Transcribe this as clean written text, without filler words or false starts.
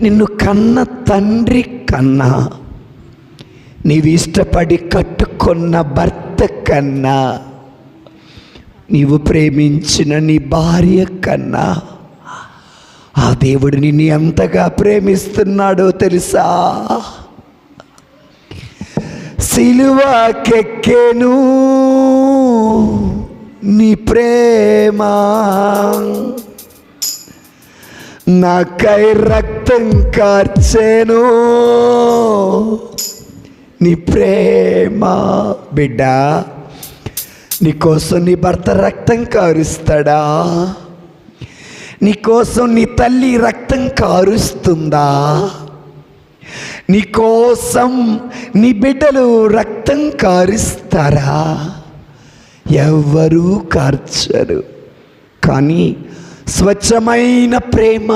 నిన్ను కన్న తండ్రి కన్నా, నీవు ఇష్టపడి కట్టుకున్న భర్త కన్నా, నీవు ప్రేమించిన నీ భార్య కన్నా ఆ దేవుడు నిన్ను ఎంతగా ప్రేమిస్తున్నాడో తెలుసా? సిలువకెక్కెను నీ ప్రేమ, నాకై రక్తం కార్చెను నీ ప్రేమ. బిడ్డ, నీకోసం నీ భర్త రక్తం కారుస్తాడా? నీకోసం నీ తల్లి రక్తం కారుస్తుందా? నీకోసం నీ బిడ్డలు రక్తం కారుస్తారా? ఎవరూ కార్చరు. కానీ స్వచ్ఛమైన ప్రేమ,